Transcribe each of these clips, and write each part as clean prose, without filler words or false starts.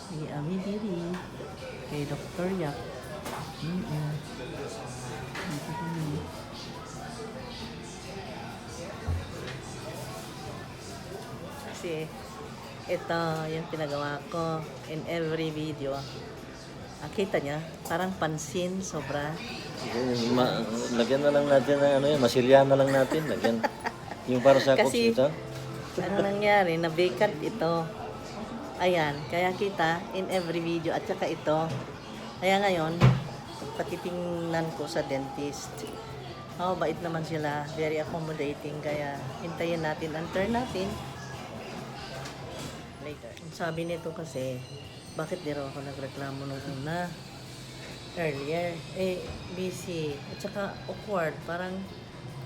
Di ami diri. Kay Dr. Yap. Dito kami. Kasi ito yung pinagawa ko in every video. Kita niya, parang pansin, sobra. Lagyan na lang natin ng ano yan, masilya na lang natin. Lagyan. Yung para sa coach Kasi, ito. ano nangyari, na-vacant ito. Ayan, kaya kita in every video at saka ito. Kaya ngayon, patitingnan ko sa dentist. Oh, bait naman sila, very accommodating. Kaya hintayin natin ang turn natin later. Sabi nito kasi, bakit di raw ako nagreklamo nung una? Earlier, busy. At saka awkward, parang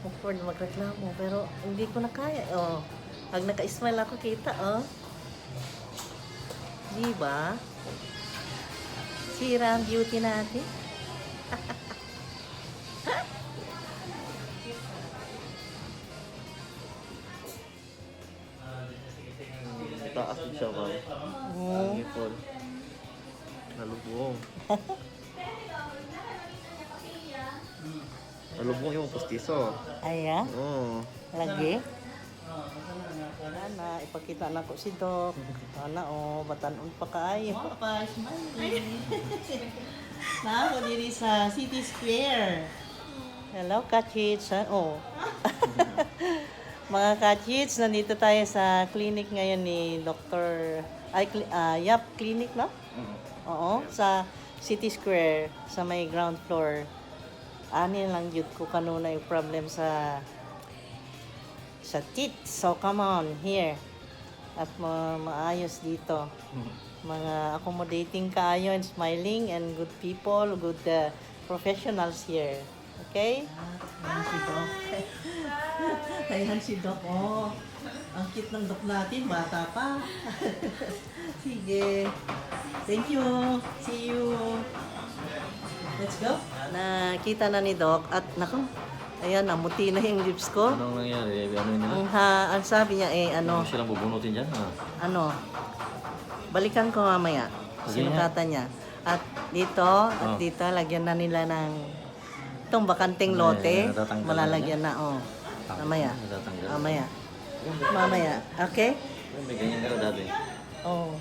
awkward magreklamo. Pero hindi ko na kaya. Oh, pag naka-smile ako, kita, oh. Diba? Sira ang beauty natin. Taas din siya ba? Oh. Ngipon. Nalubong. Nalubong yung pustiso. Ayan, Oo. lagi. Na, ipakita na ko si Doc. Ana, oh, batanon pa kaayo. Pa, smile. Na ako diri sa City Square. Hello, Kachits. Oh. Mga Kachits, nandito tayo sa clinic ngayon ni Dr. Yap Clinic, no? Oo, sa City Square, sa may ground floor. Ani lang yun ko kanuna yung problem sa teeth. So, come on, here. At maayos dito. Mga accommodating kaayo and smiling and good people, good professionals here. Okay? Ayan si Doc. Ayan si Doc, oh. Ang cute ng Doc natin, bata pa. Sige. Thank you. See you. Let's go. Nakita na ni Doc at naku, ayan, namuti na yung lips ko. Anong nangyari? Ano yun nila? Ang sabi niya Ano silang bubunutin dyan? ano, balikan ko mamaya. Sige Sinukatan niya. At dito, dito, lagyan na nila ng itong bakanteng lote. natatanggal Malalagyan na, oh. Mamaya. Natatanggal. Mamaya. Okay? May ganyan ka dati. Oh.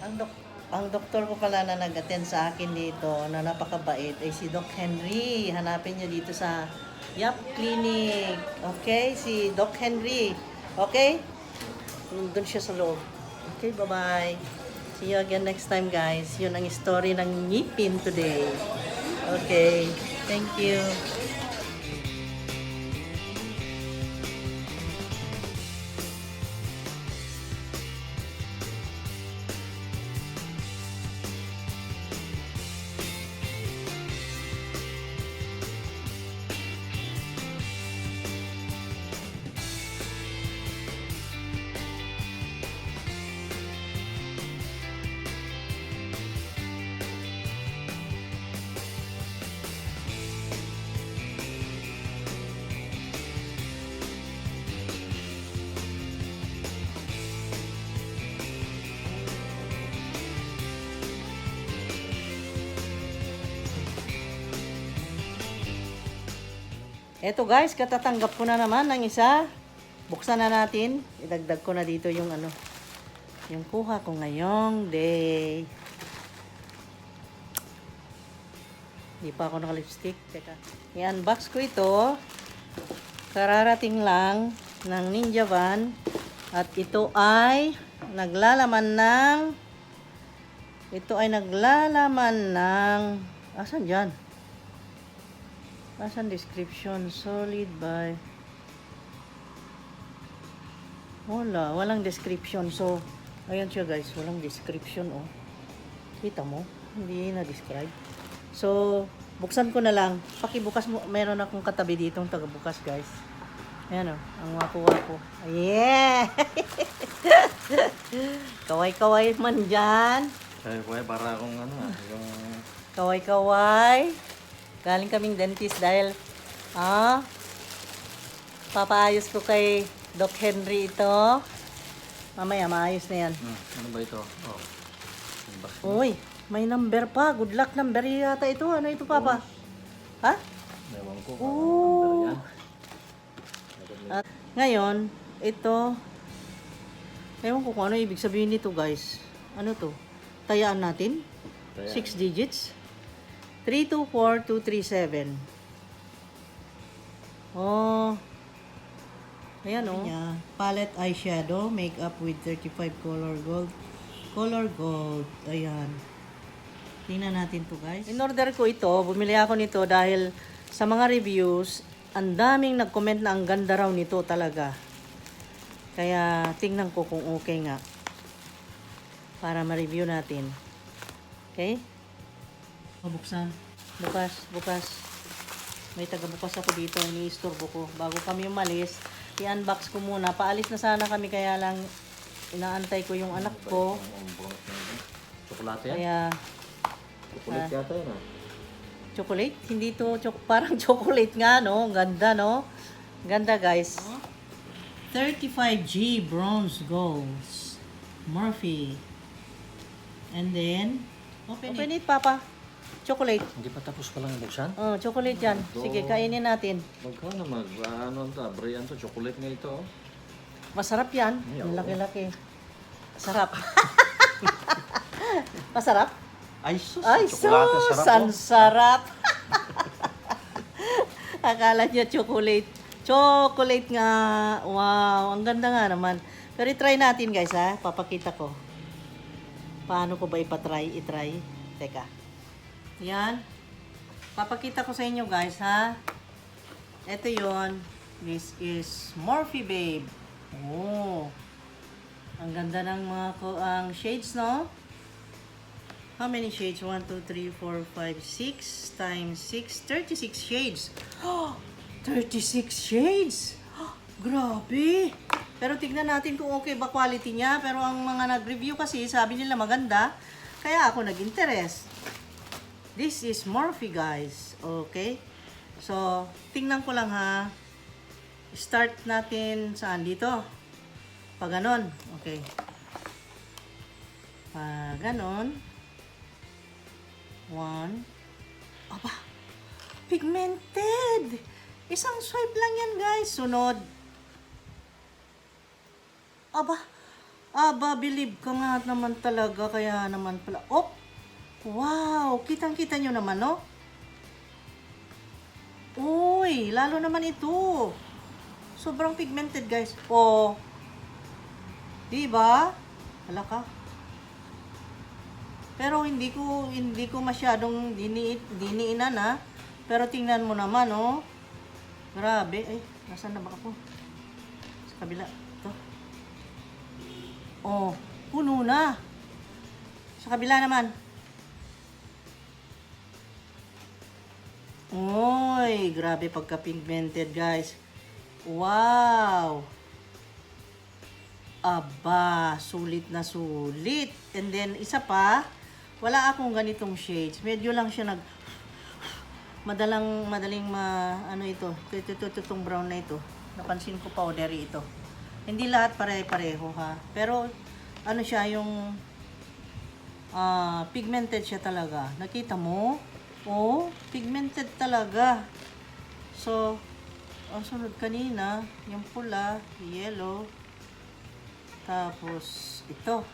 Ang doktor ko pala na nag-attend sa akin dito, na napakabait, ay si Doc Henry. Hanapin niyo dito sa Yap Clinic. Okay? Si Doc Henry. Okay? Doon siya sa loob. Okay, bye-bye. See you again next time, guys. Yun ang story ng ngipin today. Okay. Thank you. Eto guys, katatanggap ko na naman ng isa. Buksan na natin. Idagdag ko na dito yung ano. Yung kuha ko ngayong day. Hindi pa ako naka-lipstick. Teka. I-unbox ko ito. Kararating lang ng Ninja Van. At ito ay naglalaman ng asan dyan? Asan description? Solid by walang description. So, ayan siya guys, walang description, oh. Kita mo? Hindi na-describe. So, buksan ko na lang. Pakibukas mo, meron akong katabi ditong taga-bukas, guys. Ayan, oh, ang wapo-wapo. Yeah! Kaway-kaway man dyan. Kaya para akong ano, yung... Kaway-kaway. Galing kaming dentist dahil, papaayos ko kay Doc Henry ito. Mamaya, maayos na yan. Ano ba ito? Oh. Uy, May number pa. Good luck number yata ito. Ano ito, Papa? Ha? Ewan ko kung Oo. anong number yan. At ngayon, ito, ewan ko kung ano ibig sabihin nito, guys. Ano to? Tayaan natin? Kaya, 6 digits? 324237. Oh. Ayan, oh. Palette eyeshadow, makeup with 35 color gold. Color gold. Ayan. Tingnan natin to, guys. In order ko ito, bumili ako nito dahil sa mga reviews, ang daming nag-comment na ang ganda raw nito talaga. Kaya tingnan ko kung okay nga. Para ma-review natin. Okay? Buksan. Bukas. May taga-bukas ako dito. Iniistorbo ko. Bago kami umalis, i-unbox ko muna. Paalis na sana kami kaya lang inaantay ko yung anak ko. Chocolate yan? Kaya, Chocolate yata yun chocolate? Hindi to, parang chocolate nga, no? Ganda, no? Ganda, guys. 35G bronze golds. Murphy. And then, open it, Papa. Chocolate. Hindi pa tapos palang buksan? Oh, chocolate yan. Sige, kainin natin. Magkano ano to, Brian to, chocolate nga ito. Oh. Masarap yan. Ay, Ang oo. laki-laki. Sarap. Masarap? Ay, sus! Ay, Chocolate, sus! sarap Ang oh. sarap. Akala niya chocolate. Chocolate nga. Wow, ang ganda nga naman. Pero i-try natin, guys, ha. Papakita ko. Paano ko ba ipatry? I-try. Teka. Yan. Papakita ko sa inyo, guys, ha. Ito yon. This is Morphe Babe. Oh. Ang ganda ng mga ang shades, no? How many shades? 1, 2, 3, 4, 5, 6 times 6. 36 shades. Oh, 36 shades. Oh, grabe. Pero tignan natin kung okay ba quality niya. Pero ang mga nag-review kasi, sabi nila maganda. Kaya ako nag-interest. This is Morphe, guys. Okay? So, tingnan ko lang, ha. Start natin saan dito? Pag ganon. Okay. Pag ganon. 1. Aba. Pigmented. Isang swipe lang yan, guys. Sunod. Aba, believe ka nga naman talaga. Kaya naman pala. Oh! Wow! Kitang-kita nyo naman, no? Uy! Lalo naman ito. Sobrang pigmented, guys. Oh. Diba? Hala ka. Pero hindi ko masyadong diniinan, ha. Pero tingnan mo naman, oh. Grabe. Ay, nasaan na ba ako? Sa kabila. Ito. Oh, puno na. Sa kabila naman. Oy, grabe pagka-pigmented, guys. Wow. Aba, sulit na sulit. And then, isa pa, wala akong ganitong shades. Medyo lang siya madaling ano ito. Itong brown na ito. Napansin ko powdery ito. Hindi lahat pare-pareho, ha. Pero, ano siya, yung pigmented siya talaga. Nakita mo? Oh, pigmented talaga. So, ang sunod kanina, yung pula, yellow, tapos ito.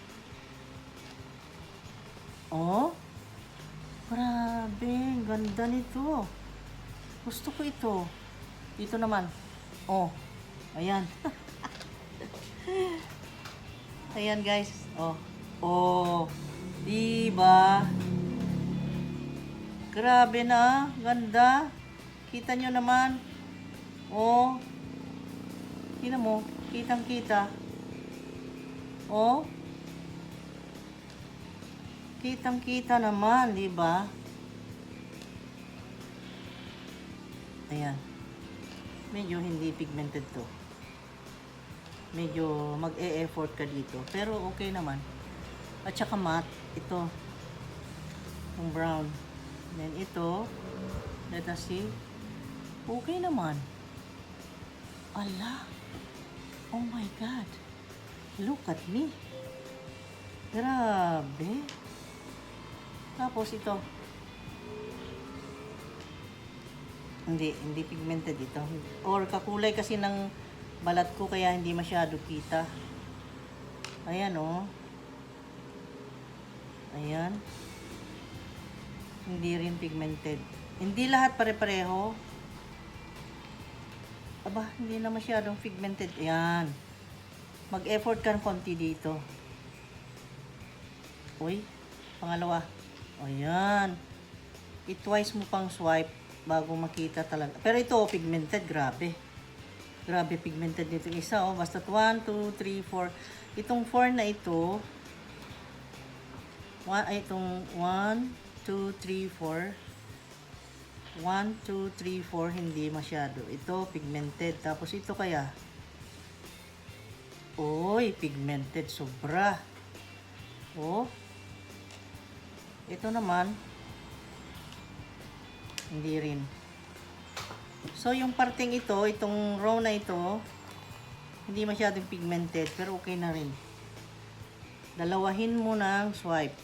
Oh, grabe, ganda nito. Gusto ko ito. Dito naman. Oh, ayan. Ayan, guys. Oh, diba? Grabe na, ganda. Kita nyo naman. Oh. Tingnan mo, kitang-kita. Oh. Kitang-kita naman, di ba? Ayan. Medyo hindi pigmented to. Medyo mag-e-effort ka dito. Pero okay naman. At saka matte, ito. Yung brown. Then ito, let us see. Okay naman. Ala. Oh my God. Look at me. Grabe. Tapos ito. Hindi pigmented ito. Or kakulay kasi ng balat ko kaya hindi masyado kita. Ayan oh. Ayan. Hindi rin pigmented. Hindi lahat pare-pareho. Aba, hindi na masyadong pigmented. Ayan. Mag-effort ka ng konti dito. Uy, pangalawa. Ayan. I-twice mo pang swipe bago makita talaga. Pero ito, pigmented. Grabe. Grabe, pigmented dito. Isa, oh. Basta 1, 2, 3, 4. Itong 4 na ito, itong 1, 2, 3, 4. 1, 2, 3, 4. Hindi masyado. Ito, pigmented. Tapos ito kaya. Uy, pigmented. Sobra. Oh. Ito naman, hindi rin. So, yung parting ito, itong row na ito, hindi masyadong pigmented, pero okay na rin. Dalawahin mo ng swipe.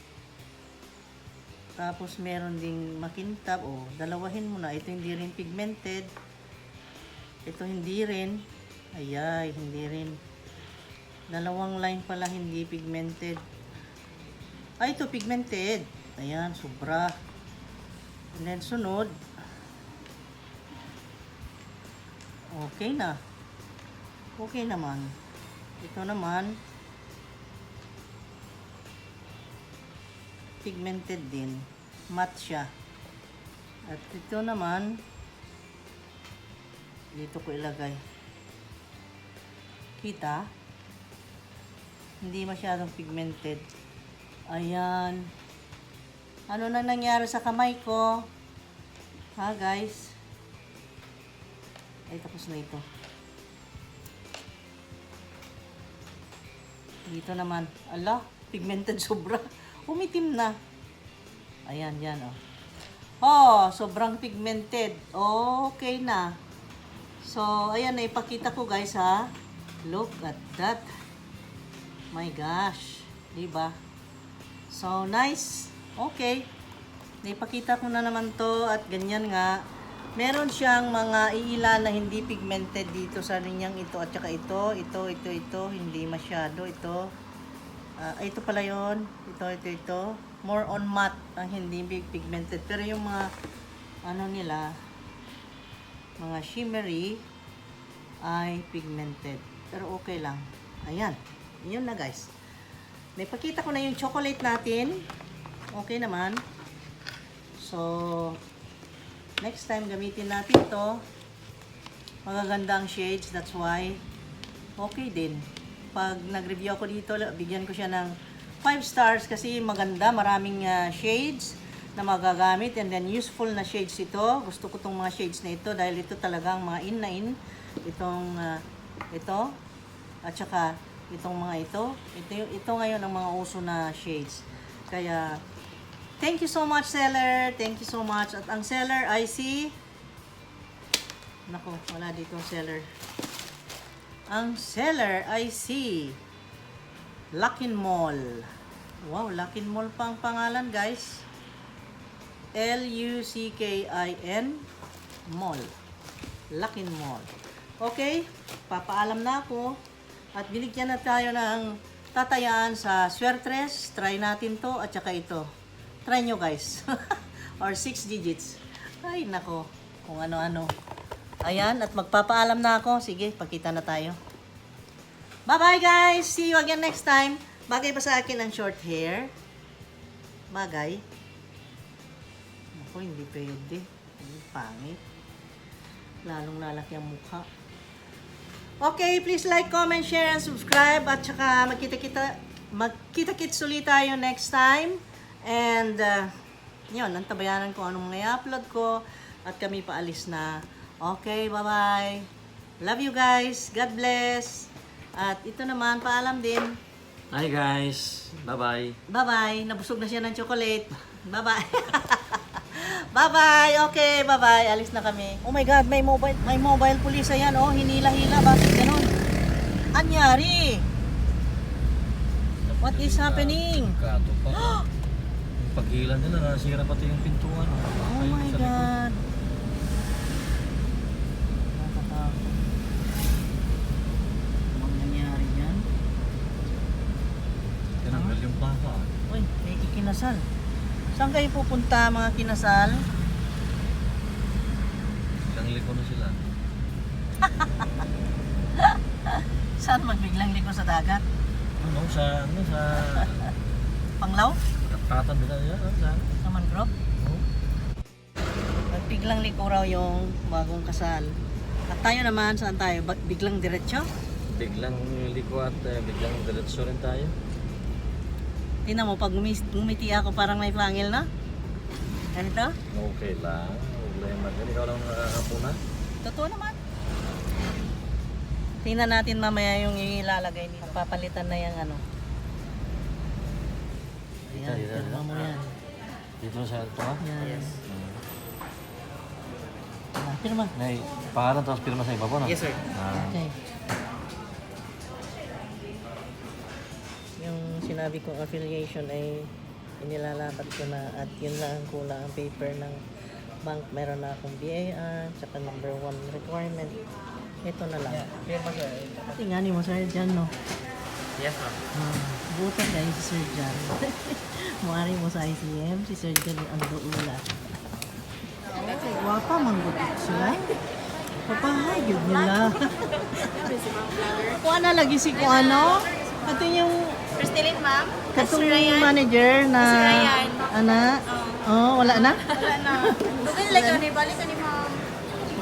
Tapos, meron ding makintab. O, dalawahin mo na. Ito hindi rin pigmented. Ito hindi rin. Ayay, hindi rin. Dalawang line pala hindi pigmented. Ay, ito pigmented. Ayan, sobra. And then, sunod. Okay na. Okay naman. Ito naman, pigmented din. Matte siya. At ito naman, dito ko ilagay. Kita? Hindi masyadong pigmented. Ayan. Ano na nangyari sa kamay ko? Ha, guys? Ay, tapos na ito. Dito naman. Ala, pigmented sobra. Umitim na. Ayan, yan, oh. Oh, sobrang pigmented. Okay na. So, ayan, naipakita ko, guys, ha. Look at that. My gosh. Diba? So, nice. Okay. Naipakita ko na naman to at ganyan nga. Meron siyang mga iilan na hindi pigmented dito sa linyang ito at saka ito. Hindi masyado. Ito. Ito pala yun. Ito. More on matte ang hindi pigmented. Pero yung mga ano nila, mga shimmery ay pigmented. Pero okay lang. Ayan. Yun na, guys. Naipakita ko na yung chocolate natin. Okay naman. So, next time gamitin natin to. Magaganda ang shades. That's why, okay din. Pag nag-review ako dito, bigyan ko siya ng 5 stars kasi maganda. Maraming shades na magagamit. And then, useful na shades ito. Gusto ko tong mga shades na ito dahil ito talagang mga in na in. Itong, ito. At saka, itong mga ito. Ito ngayon ang mga uso na shades. Kaya, thank you so much, seller. Thank you so much. At ang seller ay si... Nako, wala dito ang seller. Ang seller ay si... Luckin Mall. Wow, Luckin Mall pa ang pangalan, guys. Luckin Mall. Luckin Mall. Okay, papaalam na ako. At binigyan na tayo ng tatayaan sa Swertres. Try natin to at saka ito. Try nyo, guys. Or 6 digits. Ay, nako. Kung ano-ano. Ayan, at magpapaalam na ako. Sige, pagkita na tayo. Bye-bye, guys! See you again next time. Bagay ba sa akin ang short hair? Bagay? Naku, hindi pwede. Pangit. Lalong lalaki ang mukha. Okay, please like, comment, share, and subscribe. At saka magkita-kits ulit tayo next time. And, yun, nantabayanan ko anong i-upload ko. At kami paalis na. Okay, bye-bye. Love you guys. God bless. At ito naman, paalam din. Hi guys. Bye-bye. Bye-bye. Nabusog na siya ng chocolate. Bye-bye. Bye-bye. Okay, bye-bye. Alis na kami. Oh my God, may mobile police ayan. Oh, hinila-hila. Bakit ganun? Anyari? What is happening? Paghilan nila, nasira pati yung pintuan. Oh Ayun my sa likod. God. Nakakatakot. Anong nangyari dyan? Tinanggal yung plaka. Uy, may ikinasal. Saan kayo pupunta mga kinasal? Ilang liko na sila. Saan magbiglang liko sa dagat? Ano, sa Panglaw? katatan nila yan. Sa mangrove? Oh. Magbiglang liko raw yung bagong kasal. At tayo naman, saan tayo? Biglang diretso? Biglang liko at biglang diretso rin tayo. Tingnan mo, pag ngumiti ako parang may pangil na. Ganito? Okay lang. Problema din. Ikaw lang nakakapuna. Totoo naman. Tingnan natin mamaya yung ilalagay nito. Papalitan na yung ano. Ayan, Dito, pirma mo yan. Dito sa ito ha? Yan. Yes. Pirma. May pangalan tapos pirma sa ibabaw na? Yes, sir. Okay. Yung sinabi kong affiliation ay inilalakad ko na at yun lang ang kulang ang paper ng bank. Meron na akong BAR, tsaka number 1 requirement. Ito na lang. Firma, sir. Tingnan mo, Sir Jan, no? Yes, ma'am. Butan kayo si Sir Jan. Muari mo sa ICM, si Sir Jan ang duula. Wapa, manggutot sila. Papahay, yun nila. Kuha na lagi si Kuano. Ito yung Kristelin, ma'am. katong manager na... Sir Ryan. Ana? Oh, wala na? Wala na. Dugay lang ka ni, balik ka ni, ma'am.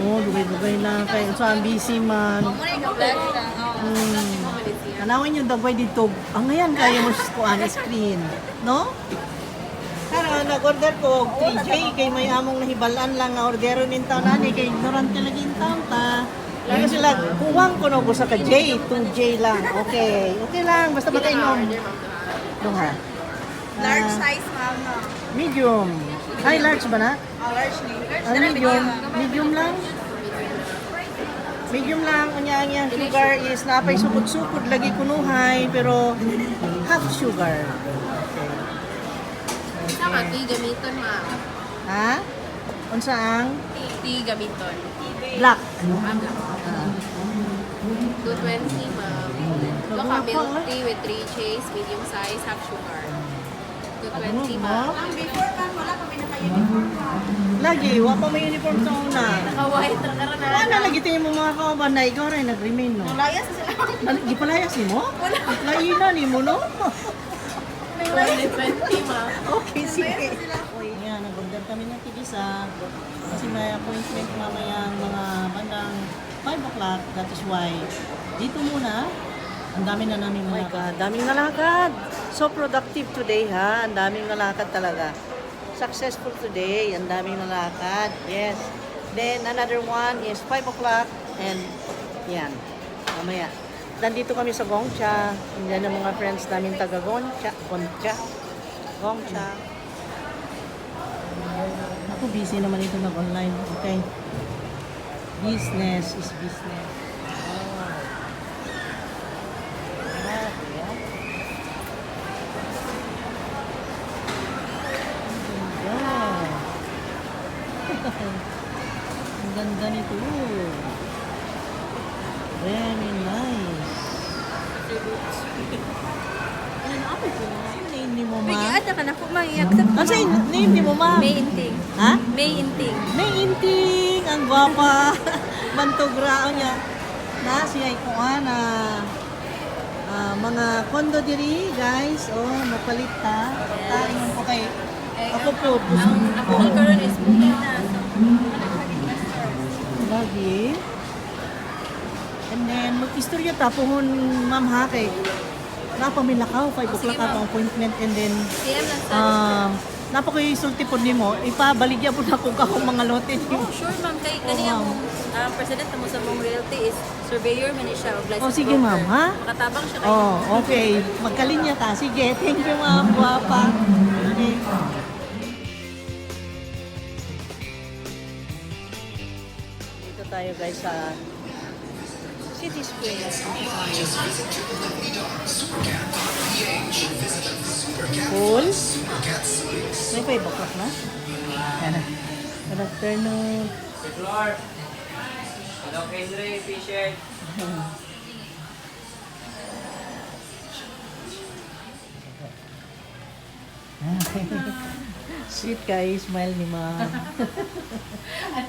Oh, dugay-dugay lang. Kaya sa busy man. Muna yung vlog lang. Tanawin yung dagway dito. Ang ngayon kaya mo kuan screen. No? Kaya nag-order ko 3J kay may among nahibalan lang nga ordero nin taon ani kay ignorant ka lagi in taon ta. Kaya sila kuwang ko no sa ka J, 2J lang. Okay. Okay lang basta makainom. Duha. Large size, ma'am, no? Medium. Ay, large ba na? Large ni. Ah, medium. Medium lang. Medium lang. Unya sugar is napay sukod-sukod lagi kunuhay pero half sugar. Sama, tea gamiton, ma'am. Ha? Unsa ang Tea gamiton. black? Ma'am lang. 220, ma'am. Loka milk tea with 3 chase, medium size, half sugar. 220, ma'am. Before, ma'am, wala kami naka-uniform, ma'am. Lagi, wa pa may uniform sa una. Naka-white, naka-rana. Wala lagi tayo mo mga kauban na ikaw rin nag-remain, no? Layas na sila. Gipalayas ni mo? Wala. Laina ni mo, no? 220, ma'am. Okay, sige. Ayan, nag-order kami ng tigisa. Kasi may appointment mamaya mga bandang 5 o'clock. That is why, dito muna, ang dami na namin mga... Oh my God, daming nalakad. So productive today, ha? Ang daming nalakad talaga. Successful today. Ang daming nalakad. Yes. Then, another one is 5 o'clock. And, yan. Mamaya. Nandito kami sa Gongcha. Yan ang mga friends namin taga Gongcha. Gongcha. Ako busy naman ito nag-online. Okay. Business is business. Ang ganda nito. Very nice. Ano name ni mo, ma? Ada ka na po, ma'am. Ano sa name ni mo, ma? May inting. Ha? May inting. May inting! Ang gwapa! Bantugrao niya. Na siya ikuan na mga kondo diri, guys. Oh, mapalit ta. Taingon ko kay ako po. Ako ang karon is moving na. Lagi. And then, mag-istorya ta pohon, ma'am ha, kay napamilakaw, 5 o'clock sige, ang appointment, and then, PM lang sa. napakisulti po ni mo, ipabaligya po na kung kakong mga lote ni mo. Sure, ma'am. Kay kaniya ma'am. mong president mo sa mong realty is surveyor man ni siya. Oh, sige, ma'am, ha? Makatabang siya kayo. Oh, okay. Magkalinya ka. Sige, thank you, ma'am. Guwapa. Okay. Dito tayo, guys, sa City Square. Cool. May 5 o'clock na? Yan na. Good afternoon. Flor. Hello, Kendra, t-shirt. Sweet kay smile ni ma'am.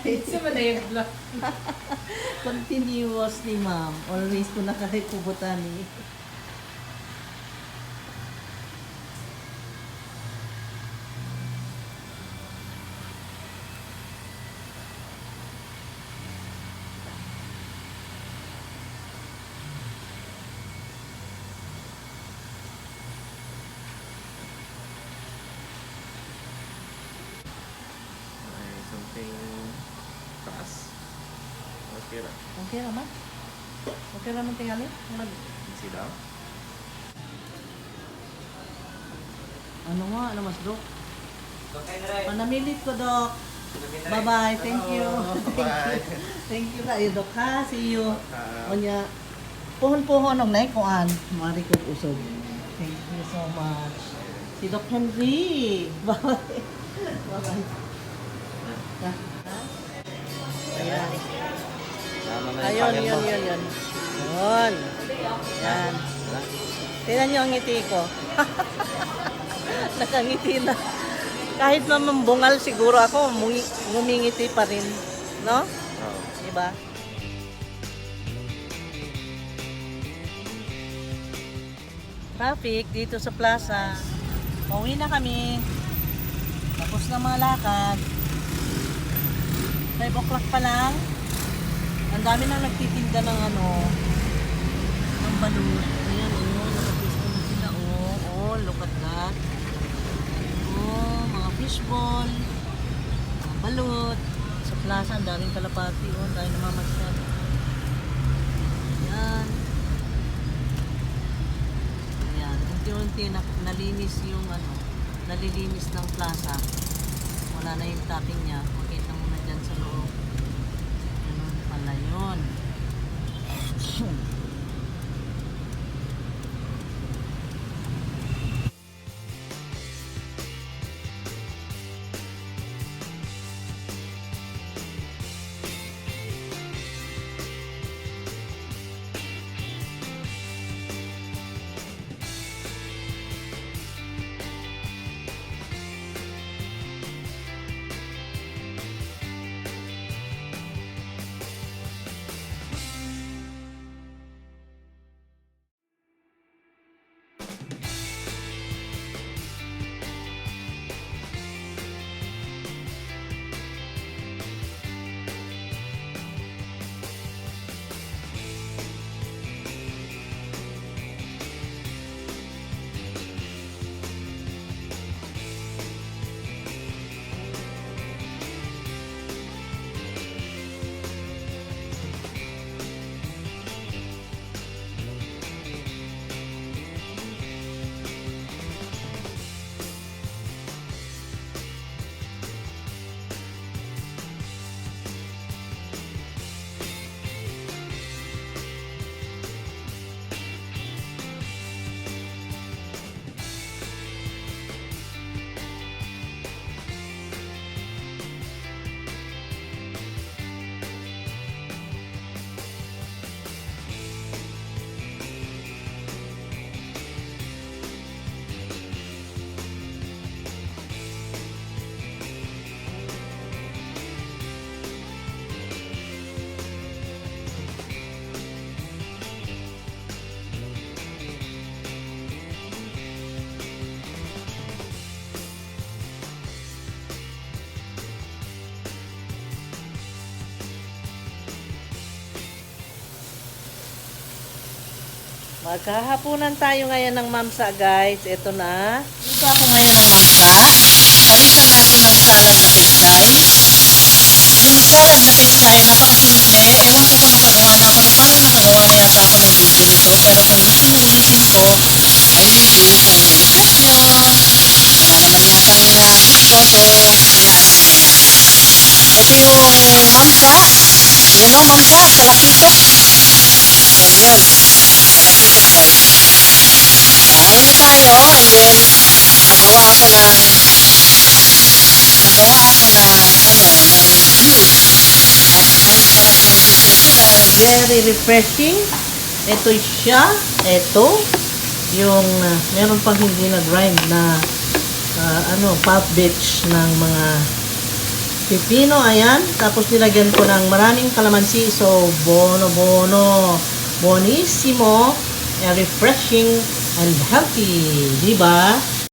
Sa Malay Vlog. Continuous ni ma'am. Always ko nakakikubutan ni. Ay, something taas. Okay lang. Okay naman. Okay naman tingali. See daw? Ano nga? Ano mas, Dok? Okay, Kendra. Panamilit ko, Dok. Bye-bye. Thank you. Bye. Thank you kayo, Dok, ha? See you. Onya, puhon-puhon ang naikuan. Mari ko usog. Thank you so much. Si Doc Henry. Bye. Bye-bye. Ha? Ayan. Tama na yung Ayun, pangit yun, mo. yun, yun. Yun. Yan. Ha? Tingnan niyo ang ngiti ko. Nakangiti na. Kahit naman bungal siguro ako, ngumingiti pa rin. No? Oo. Diba? Traffic dito sa plaza. Pauwi na kami. Tapos na mga lakad. 5 o'clock pa lang. Ang dami nang nagtitinda ng ano, ng balut. Ayan, oh, nakapisto na sila. Oh, oh, look at that. Oh, mga fishball, mga balut. Sa plaza, ang daming kalapati. Oh, tayo namamasyal. Ayan. Ayan, unti-unti nalinis yung ano, nalilinis ng plaza. Wala na yung topping niya. Makita mo na dyan sa loob. Ganun pala yun. Maghahapunan tayo ngayon ng mamsa, guys. Ito na. Dito ako ngayon ng mamsa. Palitan natin ng salad na pechay. Yung salad na pechay, napakasimple. Ewan ko kung nakagawa na ako. Parang nakagawa na yata ako ng video nito. Pero kung uulitin ko, ay hindi. Kung refresh nyo, wala naman yatang video to. Kaya ayan. Ito yung mamsa. Ayan o, mamsa. Sarap nito. Ayun. Malaki na to. Kain na tayo and then nagawa ako ng juice. At ang sarap ng juice na to dahil very refreshing. Ito siya. Ito. Yung meron pang hindi na-grind na pulp bits ng mga pipino. Ayan. Tapos nilagyan ko ng maraming kalamansi. So, bonissimo, refreshing, and healthy. Diba?